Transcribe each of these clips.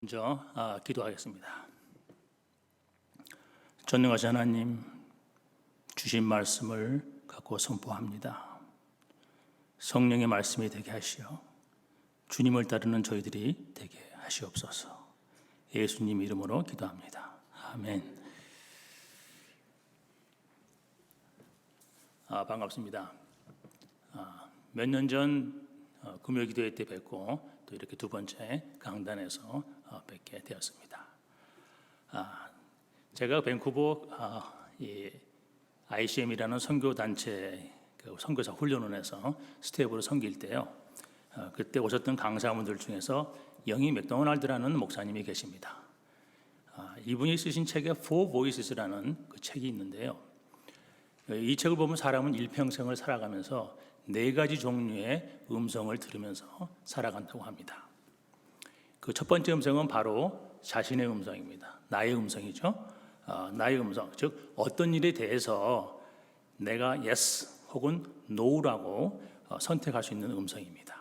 먼저 기도하겠습니다. 전능하신 하나님, 주신 말씀을 갖고 선포합니다. 성령의 말씀이 되게 하시어 주님을 따르는 저희들이 되게 하시옵소서. 예수님 이름으로 기도합니다. 아멘. 반갑습니다. 몇 년 전 금요기도회 때 뵙고 또 이렇게 두 번째 강단에서 뵙게 되었습니다. 제가 밴쿠버 ICM이라는 선교 단체 선교사 훈련원에서 스텝으로 섬길 때요. 그때 오셨던 강사분들 중에서 영희 맥도날드라는 목사님이 계십니다. 이분이 쓰신 책에 Four Voices라는 그 책이 있는데요. 이 책을 보면 사람은 일평생을 살아가면서 네 가지 종류의 음성을 들으면서 살아간다고 합니다. 그 첫 번째 음성은 바로 자신의 음성입니다. 나의 음성이죠. 나의 음성, 즉 어떤 일에 대해서 내가 yes 혹은 no라고 선택할 수 있는 음성입니다.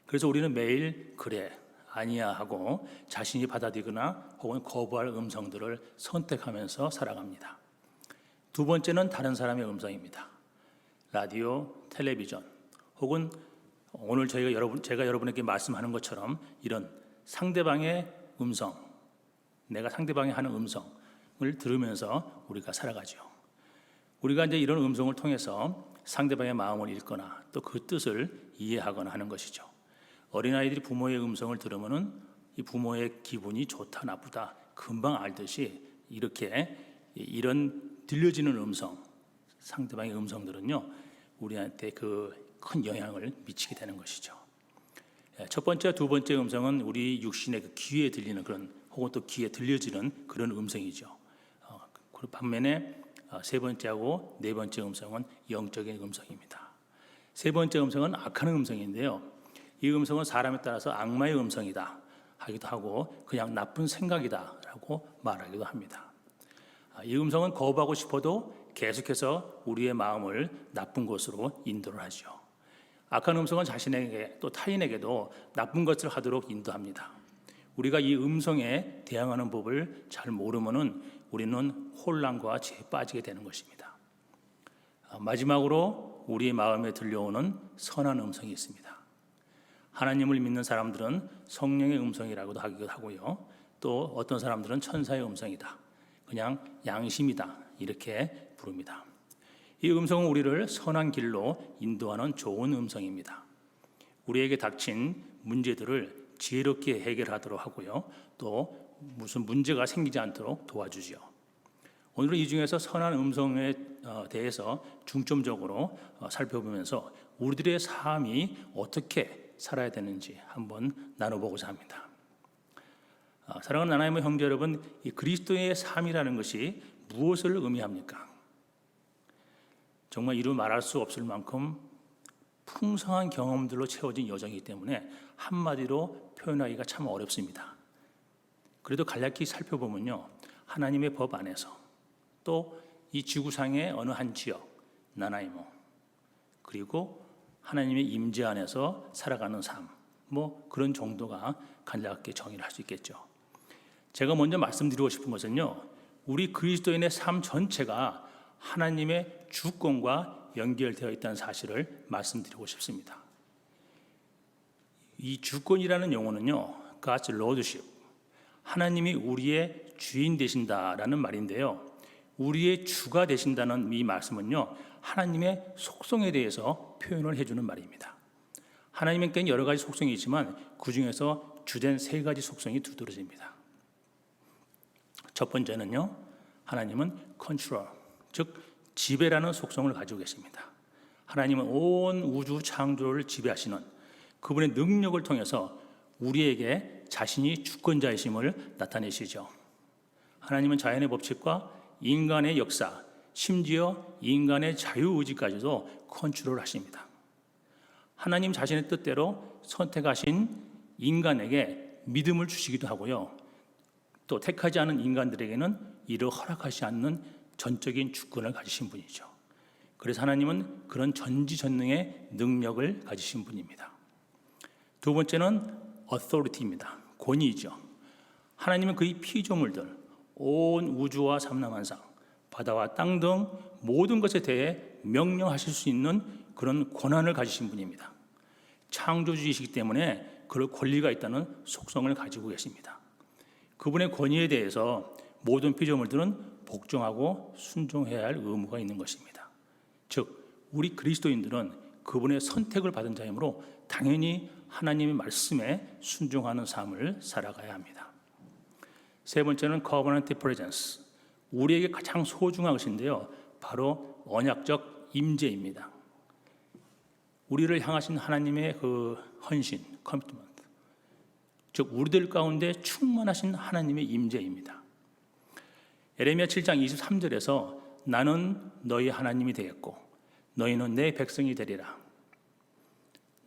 그래서 우리는 매일 그래, 아니야 하고 자신이 받아들이거나 혹은 거부할 음성들을 선택하면서 살아갑니다. 두 번째는 다른 사람의 음성입니다. 라디오, 텔레비전 혹은 오늘 제가 여러분에게 말씀하는 것처럼 이런 상대방의 음성, 내가 상대방이 하는 음성을 들으면서 우리가 살아가죠. 우리가 이제 이런 음성을 통해서 상대방의 마음을 읽거나 또 그 뜻을 이해하거나 하는 것이죠. 어린아이들이 부모의 음성을 들으면은 이 부모의 기분이 좋다 나쁘다 금방 알듯이 이런 들려지는 음성, 상대방의 음성들은요 우리한테 그 큰 영향을 미치게 되는 것이죠. 첫 번째, 두 번째 음성은 우리 육신의 그 귀에 들리는 그런 혹은 또 귀에 들려지는 그런 음성이죠. 반면에 세 번째하고 네 번째 음성은 영적인 음성입니다. 세 번째 음성은 악한 음성인데요. 이 음성은 사람에 따라서 악마의 음성이다 하기도 하고 그냥 나쁜 생각이다라고 말하기도 합니다. 이 음성은 거부하고 싶어도 계속해서 우리의 마음을 나쁜 곳으로 인도를 하죠. 악한 음성은 자신에게 또 타인에게도 나쁜 것을 하도록 인도합니다. 우리가 이 음성에 대항하는 법을 잘 모르면은 우리는 혼란과 죄에 빠지게 되는 것입니다. 마지막으로 우리의 마음에 들려오는 선한 음성이 있습니다. 하나님을 믿는 사람들은 성령의 음성이라고도 하기도 하고요. 또 어떤 사람들은 천사의 음성이다. 그냥 양심이다. 이렇게 부릅니다. 이 음성은 우리를 선한 길로 인도하는 좋은 음성입니다. 우리에게 닥친 문제들을 지혜롭게 해결하도록 하고요. 또 무슨 문제가 생기지 않도록 도와주죠. 오늘은 이 중에서 선한 음성에 대해서 중점적으로 살펴보면서 우리들의 삶이 어떻게 살아야 되는지 한번 나눠보고자 합니다. 사랑하는 하나님의 형제 여러분, 이 그리스도의 삶이라는 것이 무엇을 의미합니까? 정말 이루 말할 수 없을 만큼 풍성한 경험들로 채워진 여정이기 때문에 한마디로 표현하기가 참 어렵습니다. 그래도 간략히 살펴보면요, 하나님의 법 안에서 또 이 지구상의 어느 한 지역, 나나이모, 그리고 하나님의 임재 안에서 살아가는 삶, 그런 정도가 간략하게 정의를 할 수 있겠죠. 제가 먼저 말씀드리고 싶은 것은요, 우리 그리스도인의 삶 전체가 하나님의 주권과 연결되어 있다는 사실을 말씀드리고 싶습니다. 이 주권이라는 용어는요, God's Lordship, 하나님이 우리의 주인 되신다라는 말인데요. 우리의 주가 되신다는 이 말씀은요, 하나님의 속성에 대해서 표현을 해주는 말입니다. 하나님께는 여러 가지 속성이 있지만 그 중에서 주된 세 가지 속성이 두드러집니다. 첫 번째는요, 하나님은 컨트롤, 즉 지배라는 속성을 가지고 계십니다. 하나님은 온 우주 창조를 지배하시는 그분의 능력을 통해서 우리에게 자신이 주권자이심을 나타내시죠. 하나님은 자연의 법칙과 인간의 역사, 심지어 인간의 자유의지까지도 컨트롤하십니다. 하나님 자신의 뜻대로 선택하신 인간에게 믿음을 주시기도 하고요. 또 택하지 않은 인간들에게는 이를 허락하지 않는 전적인 주권을 가지신 분이죠. 그래서 하나님은 그런 전지전능의 능력을 가지신 분입니다. 두 번째는 authority입니다. 권위이죠. 하나님은 그의 피조물들, 온 우주와 삼라만상, 바다와 땅 등 모든 것에 대해 명령하실 수 있는 그런 권한을 가지신 분입니다. 창조주이시기 때문에 그럴 권리가 있다는 속성을 가지고 계십니다. 그분의 권위에 대해서 모든 피조물들은 복종하고 순종해야 할 의무가 있는 것입니다. 즉, 우리 그리스도인들은 그분의 선택을 받은 자이므로 당연히 하나님의 말씀에 순종하는 삶을 살아가야 합니다. 세 번째는 covenant presence, 우리에게 가장 소중한 것인데요, 바로 언약적 임재입니다. 우리를 향하신 하나님의 그 헌신, 커미트먼트, 즉 우리들 가운데 충만하신 하나님의 임재입니다. 예레미야 7장 23절에서 나는 너희 하나님이 되겠고 너희는 내 백성이 되리라.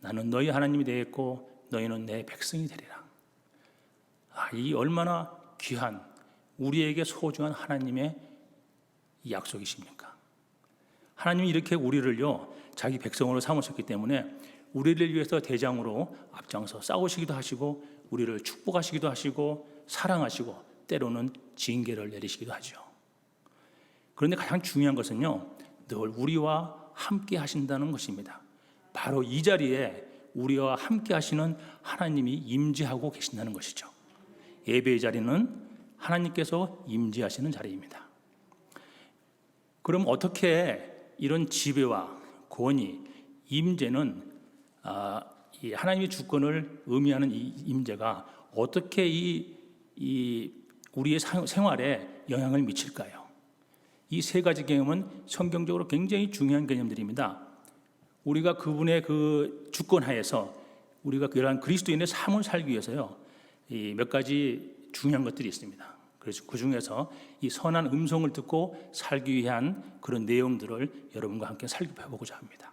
나는 너희 하나님이 되겠고 너희는 내 백성이 되리라. 이 얼마나 귀한, 우리에게 소중한 하나님의 약속이십니까? 하나님이 이렇게 우리를요 자기 백성으로 삼으셨기 때문에 우리를 위해서 대장으로 앞장서 싸우시기도 하시고 우리를 축복하시기도 하시고 사랑하시고 때로는 징계를 내리시기도 하죠. 그런데 가장 중요한 것은요, 늘 우리와 함께 하신다는 것입니다. 바로 이 자리에 우리와 함께 하시는 하나님이 임재하고 계신다는 것이죠. 예배의 자리는 하나님께서 임재하시는 자리입니다. 그럼 어떻게 이런 지배와 권위, 임재는 이 하나님의 주권을 의미하는 이 임재가 어떻게 우리의 생활에 영향을 미칠까요? 이 세 가지 개념은 성경적으로 굉장히 중요한 개념들입니다. 우리가 그분의 그 주권 하에서 우리가 그러한 그리스도인의 삶을 살기 위해서요, 이 몇 가지 중요한 것들이 있습니다. 그래서 그 중에서 이 선한 음성을 듣고 살기 위한 그런 내용들을 여러분과 함께 살펴보고자 합니다.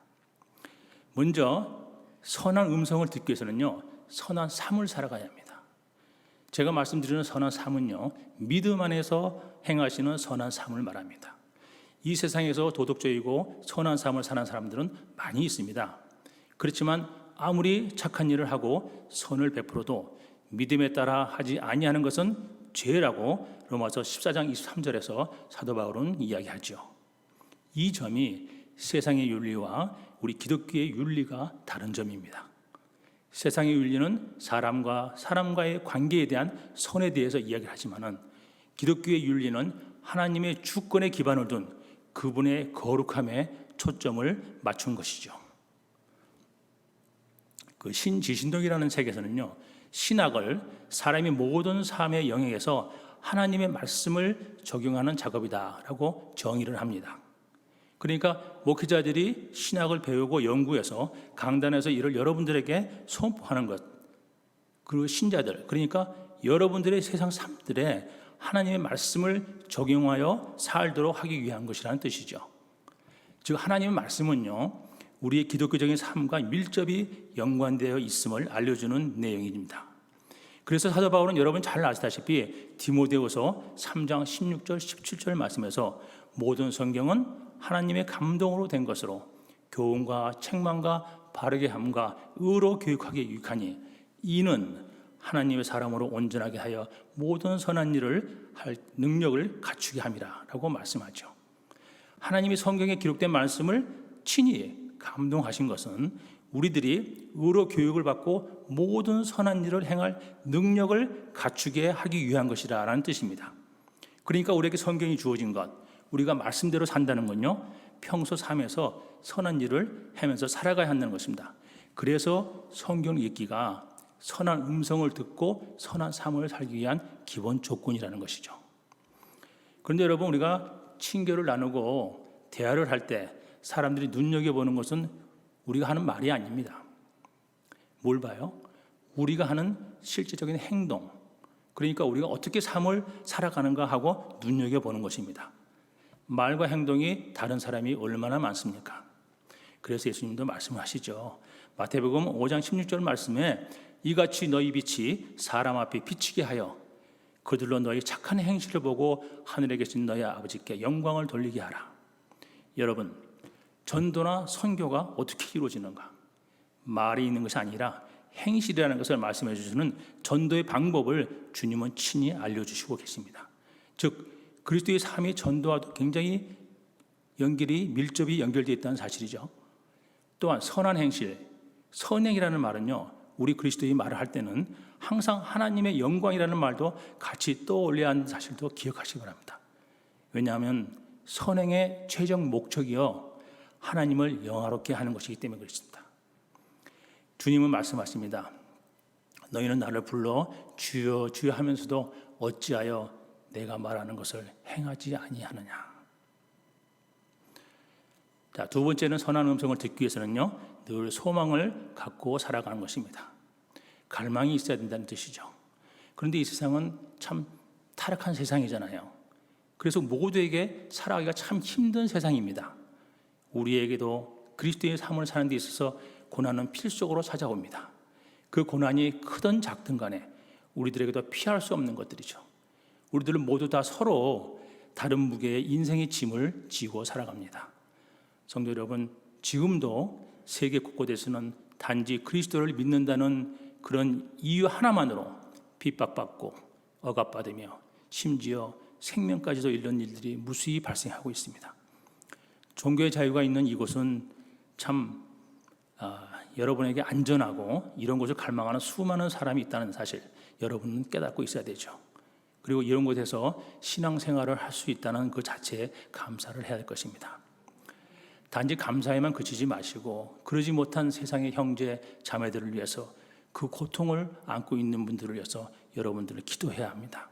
먼저 선한 음성을 듣기 위해서는요, 선한 삶을 살아가야 합니다. 제가 말씀드리는 선한 삶은요, 믿음 안에서 행하시는 선한 삶을 말합니다. 이 세상에서 도덕적이고 선한 삶을 사는 사람들은 많이 있습니다. 그렇지만 아무리 착한 일을 하고 선을 베풀어도 믿음에 따라 하지 아니하는 것은 죄라고 로마서 14장 23절에서 사도 바울은 이야기하죠. 이 점이 세상의 윤리와 우리 기독교의 윤리가 다른 점입니다. 세상의 윤리는 사람과 사람과의 관계에 대한 선에 대해서 이야기를 하지만은 기독교의 윤리는 하나님의 주권에 기반을 둔 그분의 거룩함에 초점을 맞춘 것이죠. 그 신지신동이라는 책에서는요, 신학을 사람이 모든 삶의 영역에서 하나님의 말씀을 적용하는 작업이다라고 정의를 합니다. 그러니까 목회자들이 신학을 배우고 연구해서 강단에서 이를 여러분들에게 선포하는 것, 그리고 신자들, 그러니까 여러분들의 세상 삶들에 하나님의 말씀을 적용하여 살도록 하기 위한 것이라는 뜻이죠. 즉 하나님의 말씀은요, 우리의 기독교적인 삶과 밀접히 연관되어 있음을 알려주는 내용입니다. 그래서 사도 바울은 여러분 잘 아시다시피 디모데후서 3장 16절 17절 말씀에서 모든 성경은 하나님의 감동으로 된 것으로 교훈과 책망과 바르게 함과 의로 교육하기에 유익하니 이는 하나님의 사람으로 온전하게 하여 모든 선한 일을 할 능력을 갖추게 함이라 라고 말씀하죠. 하나님이 성경에 기록된 말씀을 친히 감동하신 것은 우리들이 의로 교육을 받고 모든 선한 일을 행할 능력을 갖추게 하기 위한 것이라는 뜻입니다. 그러니까 우리에게 성경이 주어진 것, 우리가 말씀대로 산다는 건요, 평소 삶에서 선한 일을 하면서 살아가야 한다는 것입니다. 그래서 성경 읽기가 선한 음성을 듣고 선한 삶을 살기 위한 기본 조건이라는 것이죠. 그런데 여러분, 우리가 친교를 나누고 대화를 할 때 사람들이 눈여겨보는 것은 우리가 하는 말이 아닙니다. 뭘 봐요? 우리가 하는 실제적인 행동, 그러니까 우리가 어떻게 삶을 살아가는가 하고 눈여겨보는 것입니다. 말과 행동이 다른 사람이 얼마나 많습니까? 그래서 예수님도 말씀하시죠. 마태복음 5장 16절 말씀에 이같이 너희 빛이 사람 앞에 비치게 하여 그들로 너희 착한 행실을 보고 하늘에 계신 너희 아버지께 영광을 돌리게 하라. 여러분, 전도나 선교가 어떻게 이루어지는가? 말이 있는 것이 아니라 행실이라는 것을 말씀해 주시는 전도의 방법을 주님은 친히 알려주시고 계십니다. 즉 그리스도의 삶의 전도와도 굉장히 밀접히 연결되어 있다는 사실이죠. 또한 선한 행실, 선행이라는 말은요, 우리 그리스도의 말을 할 때는 항상 하나님의 영광이라는 말도 같이 떠올려야 하는 사실도 기억하시기 바랍니다. 왜냐하면 선행의 최종 목적이요, 하나님을 영화롭게 하는 것이기 때문에 그렇습니다. 주님은 말씀하십니다. 너희는 나를 불러 주여 주여 하면서도 어찌하여 내가 말하는 것을 행하지 아니하느냐. 자, 두 번째는 선한 음성을 듣기 위해서는요, 늘 소망을 갖고 살아가는 것입니다. 갈망이 있어야 된다는 뜻이죠. 그런데 이 세상은 참 타락한 세상이잖아요. 그래서 모두에게 살아가기가 참 힘든 세상입니다. 우리에게도 그리스도의 삶을 사는 데 있어서 고난은 필수적으로 찾아옵니다. 그 고난이 크든 작든 간에 우리들에게도 피할 수 없는 것들이죠. 우리들은 모두 다 서로 다른 무게의 인생의 짐을 지고 살아갑니다. 성도 여러분, 지금도 세계 곳곳에서는 단지 그리스도를 믿는다는 그런 이유 하나만으로 핍박받고 억압받으며 심지어 생명까지도 잃는 일들이 무수히 발생하고 있습니다. 종교의 자유가 있는 이곳은 참 여러분에게 안전하고 이런 곳을 갈망하는 수많은 사람이 있다는 사실, 여러분은 깨닫고 있어야 되죠. 그리고 이런 곳에서 신앙생활을 할 수 있다는 그 자체에 감사를 해야 할 것입니다. 단지 감사에만 그치지 마시고 그러지 못한 세상의 형제 자매들을 위해서, 그 고통을 안고 있는 분들을 위해서 여러분들은 기도해야 합니다.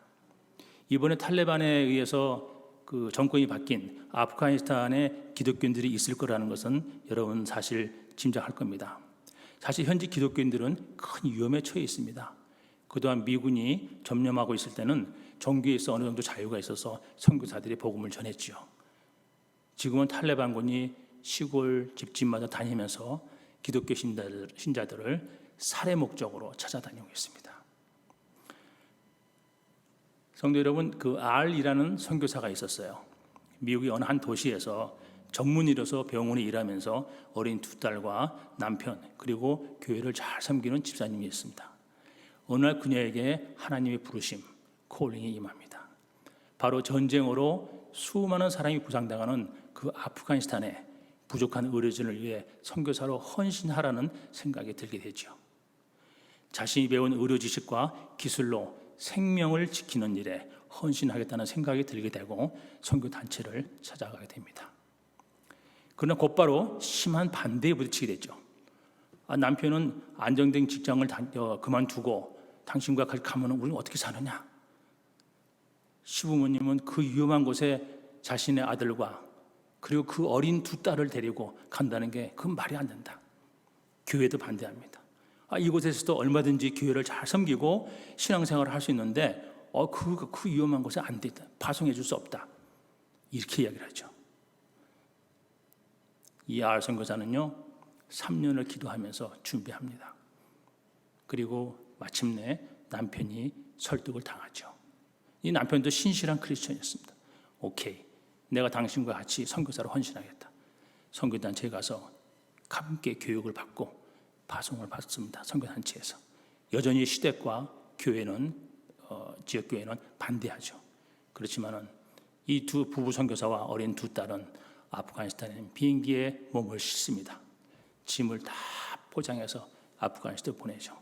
이번에 탈레반에 의해서 그 정권이 바뀐 아프가니스탄에 기독교인들이 있을 거라는 것은 여러분 사실 짐작할 겁니다. 사실 현지 기독교인들은 큰 위험에 처해 있습니다. 그동안 미군이 점령하고 있을 때는 종교에서 어느 정도 자유가 있어서 선교사들이 복음을 전했죠. 지금은 탈레반군이 시골 집집마다 다니면서 기독교 신자들을 살해 목적으로 찾아다니고 있습니다. 성도 여러분, 그 R이라는 선교사가 있었어요. 미국의 어느 한 도시에서 전문의로서 병원에 일하면서 어린 두 딸과 남편, 그리고 교회를 잘 섬기는 집사님이 있습니다. 어느 날 그녀에게 하나님의 부르심, 콜링이 임합니다. 바로 전쟁으로 수많은 사람이 부상당하는 그 아프가니스탄에 부족한 의료진을 위해 선교사로 헌신하라는 생각이 들게 되죠. 자신이 배운 의료 지식과 기술로 생명을 지키는 일에 헌신하겠다는 생각이 들게 되고 선교단체를 찾아가게 됩니다. 그러나 곧바로 심한 반대에 부딪히게 되죠. 남편은 안정된 직장을 그만두고 당신과 같이 가면 우리는 어떻게 사느냐. 시부모님은 그 위험한 곳에 자신의 아들과 그리고 그 어린 두 딸을 데리고 간다는 게 그건 말이 안 된다. 교회도 반대합니다. 이곳에서도 얼마든지 교회를 잘 섬기고 신앙생활을 할 수 있는데 그 위험한 곳에 안 된다. 파송해 줄 수 없다. 이렇게 이야기를 하죠. 이 R 선교사는요 3년을 기도하면서 준비합니다. 그리고 마침내 남편이 설득을 당하죠. 이 남편도 신실한 크리스천이었습니다. 오케이, 내가 당신과 같이 선교사로 헌신하겠다. 선교단체에 가서 함께 교육을 받고 파송을 받습니다. 선교단체에서. 여전히 시댁과 교회는 지역교회는 반대하죠. 그렇지만은 이 두 부부 선교사와 어린 두 딸은 아프가니스탄에 비행기에 몸을 싣습니다. 짐을 다 포장해서 아프가니스탄에 보내죠.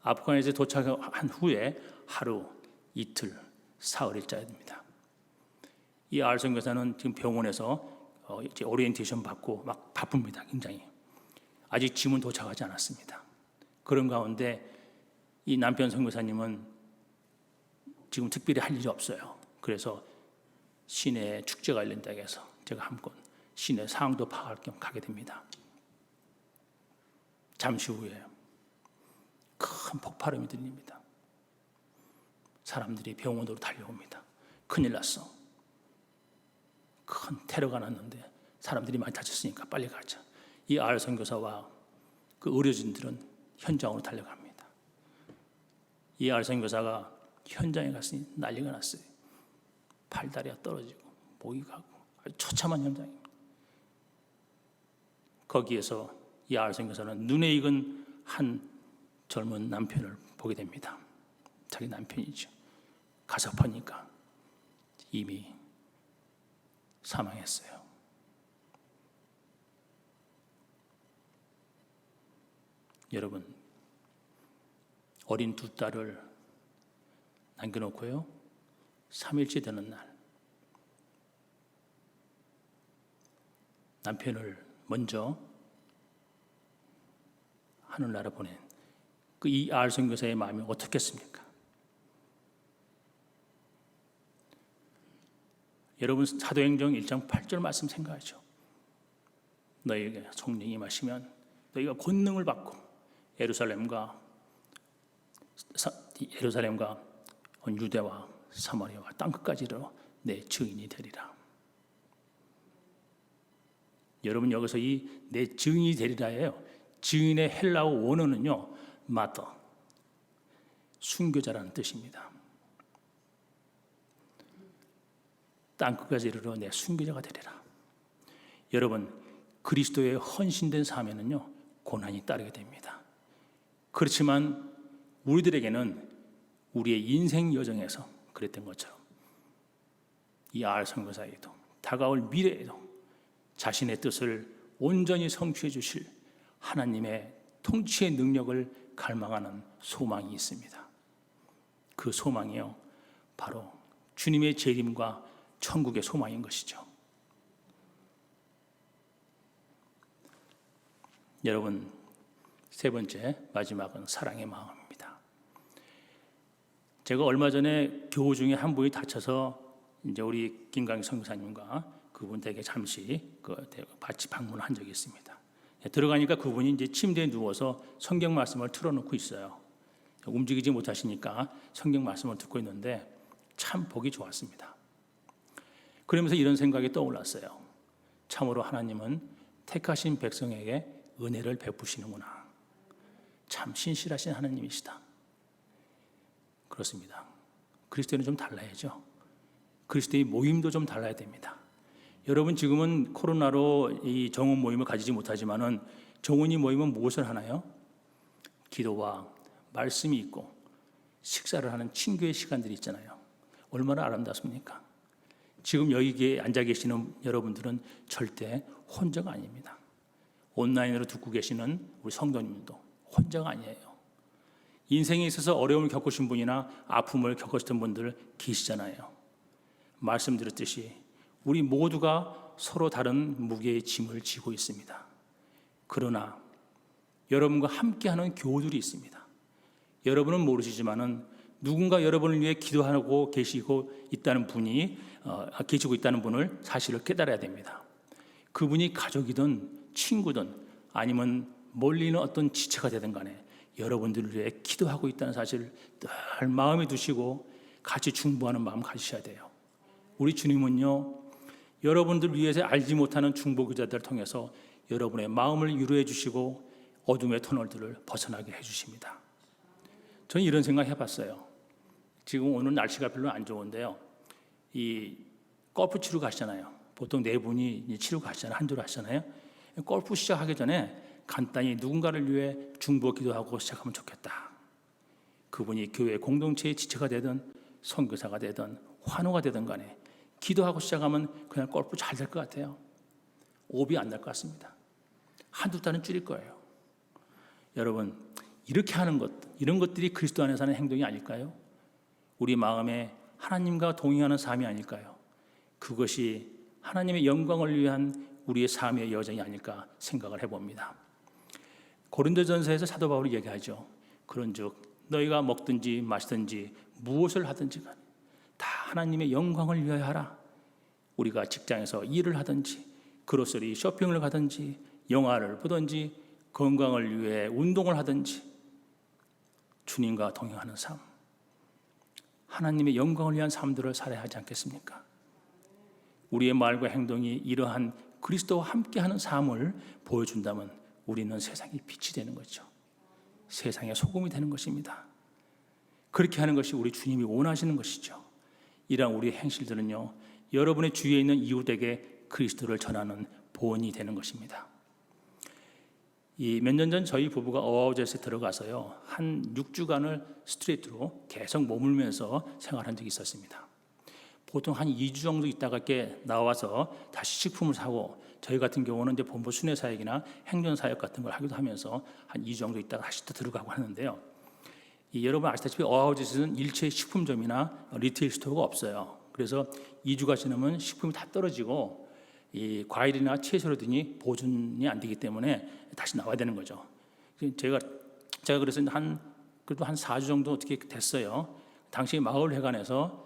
아프가니스탄에 도착한 후에 하루, 이틀, 사흘이 짜야 됩니다. 이 R 선교사는 지금 병원에서 이제 오리엔테이션 받고 막 바쁩니다. 굉장히. 아직 짐은 도착하지 않았습니다. 그런 가운데 이 남편 선교사님은 지금 특별히 할 일이 없어요. 그래서 시내 축제가 열린다고 해서 제가 한번 시내 상황도 파악할 겸 가게 됩니다. 잠시 후에 큰 폭발음이 들립니다. 사람들이 병원으로 달려옵니다. 큰일 났어. 큰 테러가 났는데 사람들이 많이 다쳤으니까 빨리 가자. 이 R 선교사와 그 의료진들은 현장으로 달려갑니다. 이 R 선교사가 현장에 갔으니 난리가 났어요. 팔다리가 떨어지고 목이 가고 아주 처참한 현장입니다. 거기에서 이 R 선교사는 눈에 익은 한 젊은 남편을 보게 됩니다. 자기 남편이죠. 가섭하니까 이미 사망했어요. 여러분, 어린 두 딸을 남겨놓고요, 3일째 되는 날 남편을 먼저 하늘나라 보낸 그 이알 선교사의 마음이 어떻겠습니까? 여러분, 사도행전 1장 8절 말씀 생각하죠. 너희에게 성령이 임하시면 너희가 권능을 받고 예루살렘과 유대와 사마리아와 땅끝까지 이르러 내 증인이 되리라. 여러분, 여기서 이 내 증인이 되리라예요. 증인의 헬라어 원어는요, 마터, 순교자라는 뜻입니다. 땅끝까지 이르러 내 순교자가 되리라. 여러분, 그리스도의 헌신된 삶에는요, 고난이 따르게 됩니다. 그렇지만 우리들에게는 우리의 인생 여정에서 그랬던 것처럼 이 알 선교사에도 다가올 미래에도 자신의 뜻을 온전히 성취해 주실 하나님의 통치의 능력을 갈망하는 소망이 있습니다. 그 소망이요, 바로 주님의 재림과 천국의 소망인 것이죠. 여러분, 세 번째, 마지막은 사랑의 마음입니다. 제가 얼마 전에 교우 중에 한 분이 다쳐서 이제 우리 김강희 선교사님과 그분 댁에 잠시 같이 방문한 적이 있습니다. 들어가니까 그분이 이제 침대에 누워서 성경 말씀을 틀어놓고 있어요. 움직이지 못하시니까 성경 말씀을 듣고 있는데 참 보기 좋았습니다. 그러면서 이런 생각이 떠올랐어요. 참으로 하나님은 택하신 백성에게 은혜를 베푸시는구나. 참 신실하신 하나님이시다. 그렇습니다. 그리스도는 좀 달라야죠. 그리스도의 모임도 좀 달라야 됩니다. 여러분, 지금은 코로나로 이 정원 모임을 가지지 못하지만은 정원이 모이면 무엇을 하나요? 기도와 말씀이 있고 식사를 하는 친교의 시간들이 있잖아요. 얼마나 아름답습니까? 지금 여기에 앉아 계시는 여러분들은 절대 혼자가 아닙니다. 온라인으로 듣고 계시는 우리 성도님도 혼자가 아니에요. 인생에 있어서 어려움을 겪으신 분이나 아픔을 겪으셨던 분들 계시잖아요. 말씀드렸듯이 우리 모두가 서로 다른 무게의 짐을 지고 있습니다. 그러나 여러분과 함께하는 교우들이 있습니다. 여러분은 모르시지만은 누군가 여러분을 위해 기도하고 계시고 있다는 분이 계시고 있다는 분을 사실을 깨달아야 됩니다. 그분이 가족이든 친구든 아니면 멀리 있는 어떤 지체가 되든 간에 여러분들을 위해 기도하고 있다는 사실을 늘 마음에 두시고 같이 중보하는 마음 가지셔야 돼요. 우리 주님은요, 여러분들 위해서 알지 못하는 중보기도자들을 통해서 여러분의 마음을 위로해 주시고 어둠의 터널들을 벗어나게 해주십니다. 저는 이런 생각 해봤어요. 지금 오늘 날씨가 별로 안 좋은데요, 이 골프 치러 가시잖아요. 보통 네 분이 치러 가시잖아요. 한두로 하시잖아요. 골프 시작하기 전에 간단히 누군가를 위해 중보 기도하고 시작하면 좋겠다. 그분이 교회 공동체의 지체가 되든 선교사가 되든 환호가 되든 간에 기도하고 시작하면 그냥 골프 잘 될 것 같아요. 오비 안 날 것 같습니다. 한두 달은 줄일 거예요. 여러분, 이렇게 하는 것, 이런 것들이 그리스도 안에서 하는 행동이 아닐까요? 우리 마음에 하나님과 동행하는 삶이 아닐까요? 그것이 하나님의 영광을 위한 우리의 삶의 여정이 아닐까 생각을 해봅니다. 고린도전서에서 사도 바울이 얘기하죠. 그런즉 너희가 먹든지 마시든지 무엇을 하든지 간에 다 하나님의 영광을 위하여 하라. 우리가 직장에서 일을 하든지 그로서리 쇼핑을 가든지 영화를 보든지 건강을 위해 운동을 하든지 주님과 동행하는 삶, 하나님의 영광을 위한 삶들을 살아야 하지 않겠습니까? 우리의 말과 행동이 이러한 그리스도와 함께하는 삶을 보여준다면 우리는 세상의 빛이 되는 거죠. 세상의 소금이 되는 것입니다. 그렇게 하는 것이 우리 주님이 원하시는 것이죠. 이러한 우리의 행실들은요, 여러분의 주위에 있는 이웃에게 그리스도를 전하는 보온이 되는 것입니다. 이 몇 년 전 저희 부부가 어하우즈에 들어가서요, 한 6주간을 스트레이트로 계속 머물면서 생활한 적이 있었습니다. 보통 한 2주 정도 있다가 이렇게 나와서 다시 식품을 사고, 저희 같은 경우는 이제 본부 순회 사역이나 행정 사역 같은 걸 하기도 하면서 한 2주 정도 있다가 다시 또 들어가고 하는데요. 여러분 아시다시피 어하우즈에서는 일체 식품점이나 리테일 스토어가 없어요. 그래서 2주가 지나면 식품이 다 떨어지고 이 과일이나 채소로 등이 보존이 안 되기 때문에 다시 나와야 되는 거죠. 제가 그래서 그래도 한 4주 정도 어떻게 됐어요. 당시 마을회관에서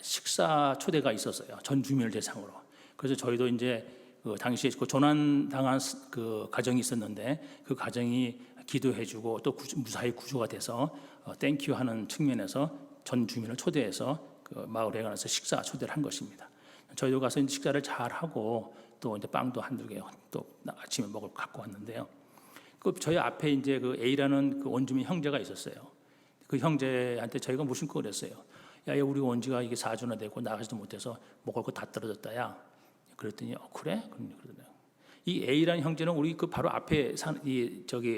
식사 초대가 있었어요. 전 주민을 대상으로. 그래서 저희도 이제 그 당시에 그 조난 당한 그 가정이 있었는데, 그 가정이 기도해주고 또 무사히 구조가 돼서 땡큐 하는 측면에서 전 주민을 초대해서 그 마을회관에서 식사 초대를 한 것입니다. 저희도 가서 이제 식사를 잘 하고 또 이제 빵도 한두 개 또 아침에 먹을 거 갖고 왔는데요. 그 저희 앞에 이제 그 A라는 그 원주민 형제가 있었어요. 그 형제한테 저희가 무심코 그랬어요. 야, 우리 원지가 이게 4주나 되고 나가지도 못해서 먹을 거 다 떨어졌다야. 그랬더니 그래? 그러더라고요. 이 A라는 형제는 우리 그 바로 앞에 사는데요.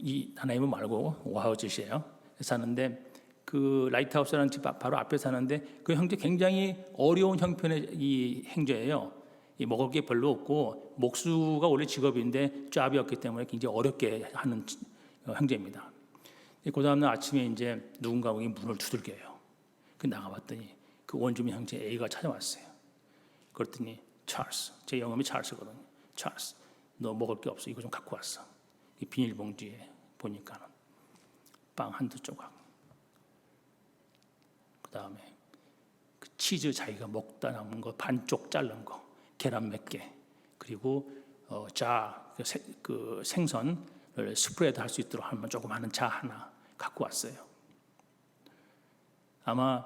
이 하나님은 말고 오하우즈시에요. 사는데 그 라이트하우스라는 집 바로 앞에 사는데, 그 형제 굉장히 어려운 형편의 이 형제예요. 이 먹을 게 별로 없고 목수가 원래 직업인데 잡이었기 때문에 굉장히 어렵게 하는 형제입니다. 그 다음날 아침에 이제 누군가 거기 문을 두들겨요. 그 나가봤더니 그 원주민 형제 A가 찾아왔어요. 그랬더니 찰스, 제 영어이 찰스거든요. 찰스, 너 먹을 게 없어. 이거 좀 갖고 왔어. 이 비닐봉지에 보니까는 빵 한두 조각, 그 다음에 그 치즈 자기가 먹다 남은 거 반쪽 자른 거, 계란 몇 개, 그리고 그 생선을 스프레드 할 수 있도록 하면 조금 하는 자 하나 갖고 왔어요. 아마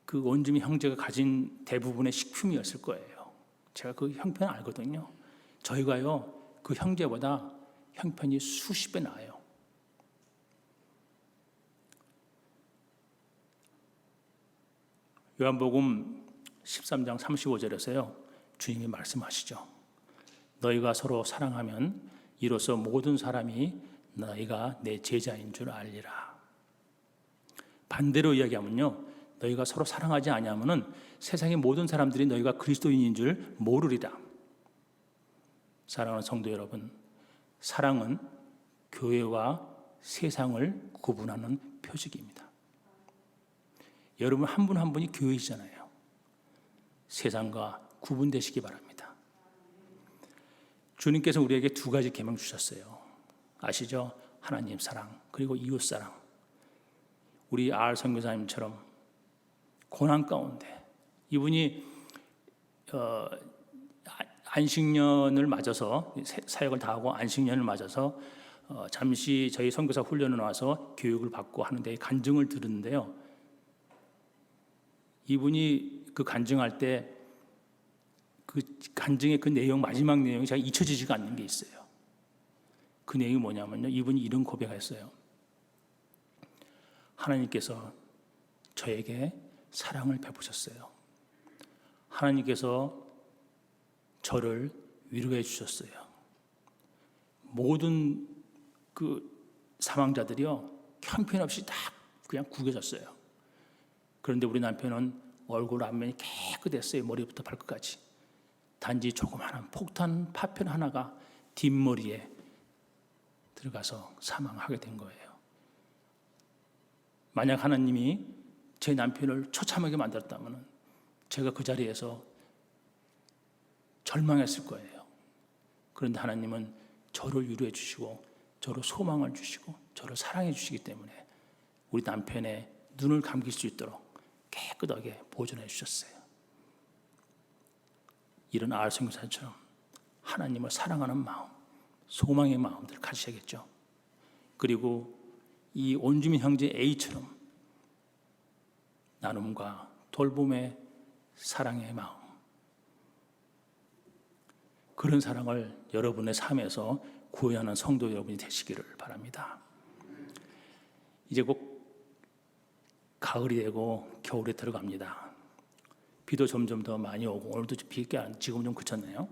그 원주민 형제가 가진 대부분의 식품이었을 거예요. 제가 그 형편 알거든요. 저희가요 그 형제보다 형편이 수십 배 나아요. 요한복음 13장 35절에서요 주님이 말씀하시죠. 너희가 서로 사랑하면 이로써 모든 사람이 너희가 내 제자인 줄 알리라. 반대로 이야기하면요, 너희가 서로 사랑하지 아니하면은 세상의 모든 사람들이 너희가 그리스도인인 줄 모르리라. 사랑하는 성도 여러분, 사랑은 교회와 세상을 구분하는 표적입니다. 여러분 한 분 한 분이 교회이잖아요. 세상과 구분되시기 바랍니다. 주님께서 우리에게 두 가지 계명 주셨어요. 아시죠? 하나님 사랑, 그리고 이웃 사랑. 우리 R 선교사님처럼 고난 가운데 이분이 안식년을 맞아서 사역을 다 하고 안식년을 맞아서 잠시 저희 선교사 훈련을 와서 교육을 받고 하는데 간증을 들었는데요. 이분이 그 간증할 때 그 간증의 그 내용, 마지막 내용이 제가 잊혀지지가 않는 게 있어요. 그 내용이 뭐냐면요, 이분이 이런 고백했어요. 하나님께서 저에게 사랑을 베푸셨어요. 하나님께서 저를 위로해 주셨어요. 모든 그 사망자들이요 형편없이 다 그냥 구겨졌어요. 그런데 우리 남편은 얼굴 안면이 깨끗했어요. 머리부터 발끝까지. 단지 조그마한 폭탄 파편 하나가 뒷머리에 들어가서 사망하게 된 거예요. 만약 하나님이 제 남편을 처참하게 만들었다면 제가 그 자리에서 절망했을 거예요. 그런데 하나님은 저를 위로해 주시고 저를 소망을 주시고 저를 사랑해 주시기 때문에 우리 남편의 눈을 감길 수 있도록 깨끗하게 보존해 주셨어요. 이런 아알선교사처럼 하나님을 사랑하는 마음, 소망의 마음들을 가지셔야겠죠. 그리고 이 온주민 형제 A처럼 나눔과 돌봄의 사랑의 마음, 그런 사랑을 여러분의 삶에서 구현하는 성도 여러분이 되시기를 바랍니다. 이제 곧 가을이 되고 겨울에 들어갑니다. 비도 점점 더 많이 오고 오늘도 지금 좀 그쳤네요.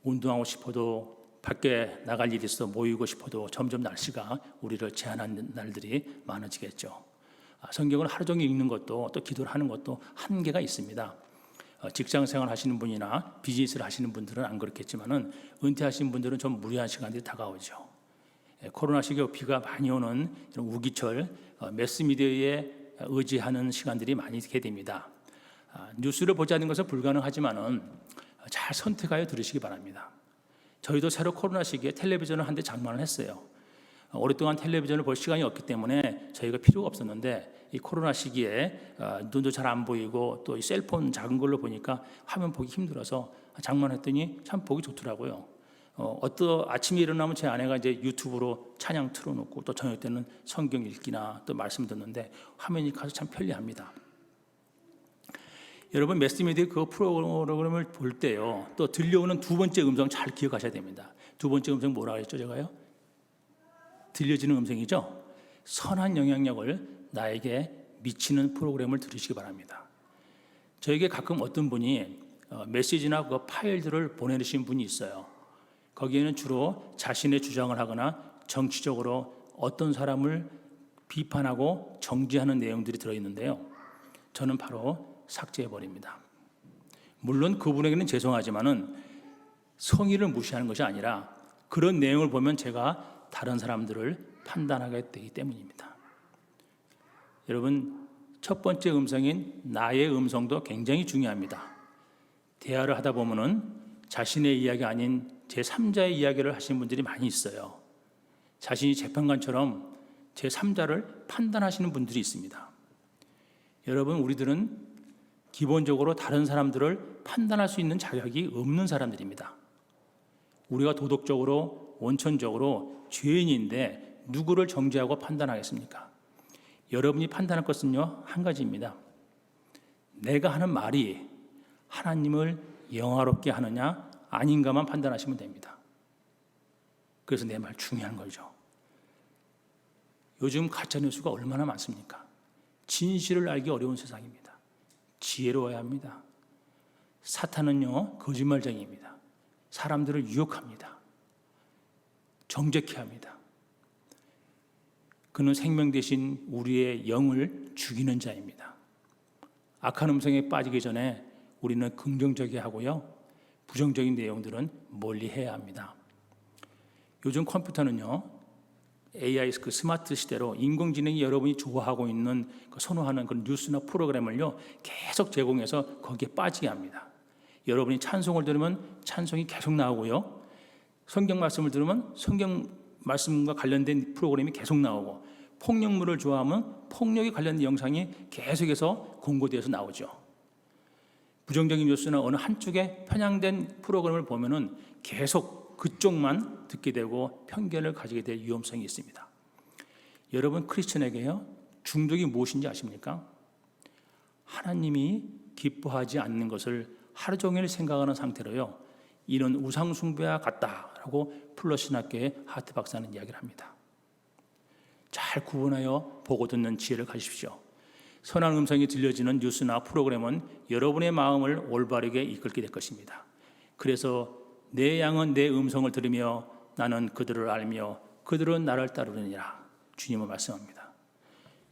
운동하고 싶어도 밖에 나갈 일이 있어 모이고 싶어도 점점 날씨가 우리를 제한하는 날들이 많아지겠죠. 성경을 하루 종일 읽는 것도 또 기도를 하는 것도 한계가 있습니다. 직장생활 하시는 분이나 비즈니스를 하시는 분들은 안 그렇겠지만은 은퇴하신 분들은 좀 무리한 시간들이 다가오죠. 코로나 시기에 비가 많이 오는 이런 우기철 매스미디어에 의지하는 시간들이 많이 있게 됩니다. 뉴스를 보지 않는 것은 불가능하지만은 잘 선택하여 들으시기 바랍니다. 저희도 새로 코로나 시기에 텔레비전을 한 대 장만을 했어요. 오랫동안 텔레비전을 볼 시간이 없기 때문에 저희가 필요가 없었는데 이 코로나 시기에 눈도 잘 안 보이고 또 이 셀폰 작은 걸로 보니까 화면 보기 힘들어서 장만했더니 참 보기 좋더라고요. 아침에 일어나면 제 아내가 이제 유튜브로 찬양 틀어놓고 또 저녁 때는 성경 읽기나 또 말씀 듣는데 화면이 가서 참 편리합니다. 여러분 매스미디어 그 프로그램을 볼 때요 또 들려오는 두 번째 음성 잘 기억하셔야 됩니다. 두 번째 음성 뭐라고 했죠 제가요? 들려지는 음성이죠. 선한 영향력을 나에게 미치는 프로그램을 들으시기 바랍니다. 저에게 가끔 어떤 분이 메시지나 그 파일들을 보내주신 분이 있어요. 거기에는 주로 자신의 주장을 하거나 정치적으로 어떤 사람을 비판하고 정지하는 내용들이 들어있는데요. 저는 바로 삭제해버립니다. 물론 그분에게는 죄송하지만은 성의를 무시하는 것이 아니라 그런 내용을 보면 제가 다른 사람들을 판단하게 되기 때문입니다. 여러분, 첫 번째 음성인 나의 음성도 굉장히 중요합니다. 대화를 하다 보면은 자신의 이야기 아닌 제3자의 이야기를 하시는 분들이 많이 있어요. 자신이 재판관처럼 제3자를 판단하시는 분들이 있습니다. 여러분, 우리들은 기본적으로 다른 사람들을 판단할 수 있는 자격이 없는 사람들입니다. 우리가 도덕적으로 원천적으로 죄인인데 누구를 정죄하고 판단하겠습니까? 여러분이 판단할 것은요 한 가지입니다. 내가 하는 말이 하나님을 영화롭게 하느냐 아닌가만 판단하시면 됩니다. 그래서 내 말 중요한 거죠. 요즘 가짜뉴스가 얼마나 많습니까? 진실을 알기 어려운 세상입니다. 지혜로워야 합니다. 사탄은요 거짓말쟁이입니다. 사람들을 유혹합니다. 정죄케 합니다. 그는 생명 대신 우리의 영을 죽이는 자입니다. 악한 음성에 빠지기 전에 우리는 긍정적이 하고요 부정적인 내용들은 멀리해야 합니다. 요즘 컴퓨터는요 AI 그 스마트 시대로 인공지능이 여러분이 좋아하고 있는 선호하는 그런 뉴스나 프로그램을요 계속 제공해서 거기에 빠지게 합니다. 여러분이 찬송을 들으면 찬송이 계속 나오고요 성경 말씀을 들으면 성경 말씀과 관련된 프로그램이 계속 나오고 폭력물을 좋아하면 폭력에 관련된 영상이 계속해서 공고되어서 나오죠. 부정적인 뉴스나 어느 한쪽에 편향된 프로그램을 보면은 계속 그쪽만 듣게 되고 편견을 가지게 될 위험성이 있습니다. 여러분 크리스천에게요 중독이 무엇인지 아십니까? 하나님이 기뻐하지 않는 것을 하루 종일 생각하는 상태로요 이는 우상 숭배와 같다라고 플러 신학교의 하트 박사는 이야기를 합니다. 잘 구분하여 보고 듣는 지혜를 가지십시오. 선한 음성이 들려지는 뉴스나 프로그램은 여러분의 마음을 올바르게 이끌게 될 것입니다. 그래서 내 양은 내 음성을 들으며 나는 그들을 알며 그들은 나를 따르느니라 주님은 말씀합니다.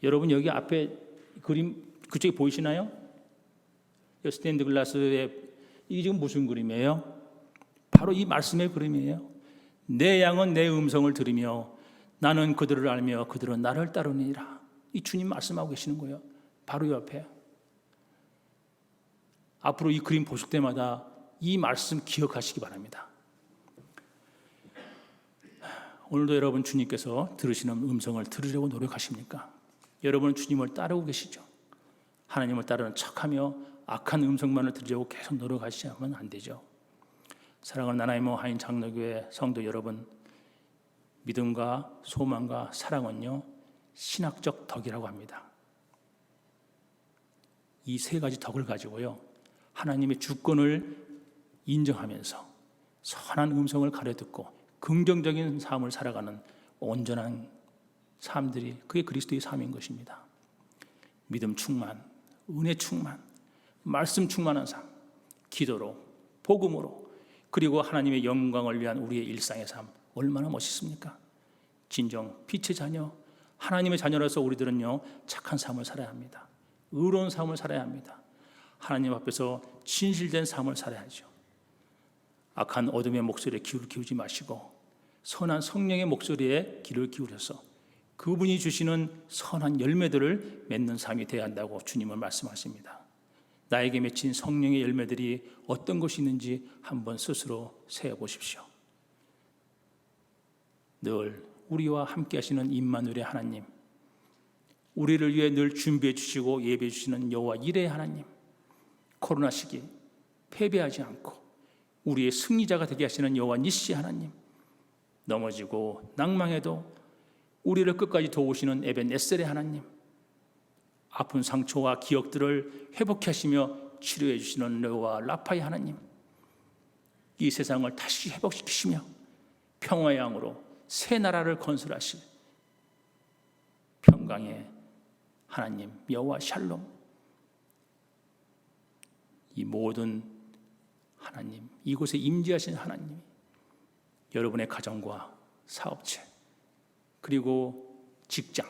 여러분 여기 앞에 그림 그쪽에 보이시나요? 이 스테인드 글라스에 이게 지금 무슨 그림이에요? 바로 이 말씀의 그림이에요. 내 양은 내 음성을 들으며 나는 그들을 알며 그들은 나를 따르느니라. 이 주님 말씀하고 계시는 거예요. 바로 옆에. 앞으로 이 그림 보실 때마다 이 말씀 기억하시기 바랍니다. 오늘도 여러분 주님께서 들으시는 음성을 들으려고 노력하십니까? 여러분은 주님을 따르고 계시죠? 하나님을 따르는 척하며 악한 음성만을 들으려고 계속 노력하시면 안 되죠. 사랑하는 나나이모 하인 장로교회 성도 여러분, 믿음과 소망과 사랑은요 신학적 덕이라고 합니다. 이 세 가지 덕을 가지고요 하나님의 주권을 인정하면서 선한 음성을 가려듣고 긍정적인 삶을 살아가는 온전한 삶들이 그게 그리스도의 삶인 것입니다. 믿음 충만, 은혜 충만, 말씀 충만한 삶, 기도로, 복음으로, 그리고 하나님의 영광을 위한 우리의 일상의 삶, 얼마나 멋있습니까? 진정 빛의 자녀, 하나님의 자녀로서 우리들은요, 착한 삶을 살아야 합니다. 의로운 삶을 살아야 합니다. 하나님 앞에서 진실된 삶을 살아야죠. 악한 어둠의 목소리에 귀를 기울이지 마시고 선한 성령의 목소리에 귀를 기울여서 그분이 주시는 선한 열매들을 맺는 삶이 되어야 한다고 주님은 말씀하십니다. 나에게 맺힌 성령의 열매들이 어떤 것이 있는지 한번 스스로 세어보십시오. 늘 우리와 함께 하시는 임마누엘의 하나님, 우리를 위해 늘 준비해 주시고 예배해 주시는 여호와 이레의 하나님, 코로나 시기 패배하지 않고 우리의 승리자가 되게 하시는 여호와 니시 하나님, 넘어지고 낭망해도 우리를 끝까지 도우시는 에벤에셀의 하나님, 아픈 상처와 기억들을 회복해 하시며 치료해 주시는 여호와 라파의 하나님, 이 세상을 다시 회복시키시며 평화의 양으로 새 나라를 건설하실 평강의 하나님 여호와 샬롬, 이 모든 하나님, 이곳에 임재하신 하나님이 여러분의 가정과 사업체 그리고 직장,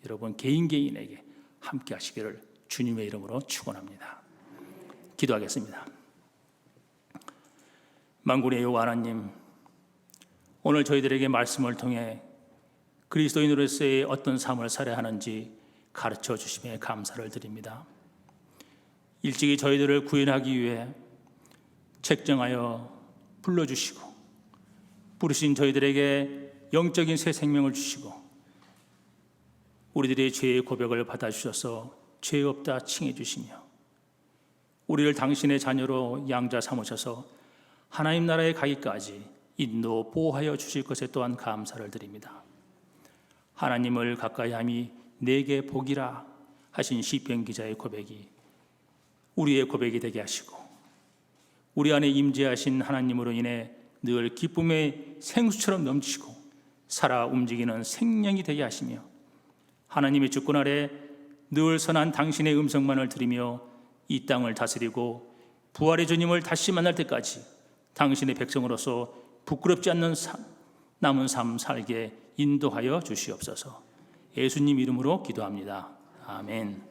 여러분 개인에게 함께 하시기를 주님의 이름으로 축원합니다. 기도하겠습니다. 만군의 여호와 하나님, 오늘 저희들에게 말씀을 통해 그리스도인으로서의 어떤 삶을 살아야 하는지 가르쳐 주심에 감사를 드립니다. 일찍이 저희들을 구원하기 위해 책정하여 불러주시고 부르신 저희들에게 영적인 새 생명을 주시고 우리들의 죄의 고백을 받아주셔서 죄 없다 칭해 주시며 우리를 당신의 자녀로 양자 삼으셔서 하나님 나라에 가기까지 인도 보호하여 주실 것에 또한 감사를 드립니다. 하나님을 가까이함이 내게 복이라 하신 시편 기자의 고백이 우리의 고백이 되게 하시고 우리 안에 임재하신 하나님으로 인해 늘 기쁨의 생수처럼 넘치고 살아 움직이는 생명이 되게 하시며 하나님의 주권 아래 늘 선한 당신의 음성만을 들으며 이 땅을 다스리고 부활의 주님을 다시 만날 때까지 당신의 백성으로서 부끄럽지 않는 남은 삶 살게 인도하여 주시옵소서. 예수님 이름으로 기도합니다. 아멘.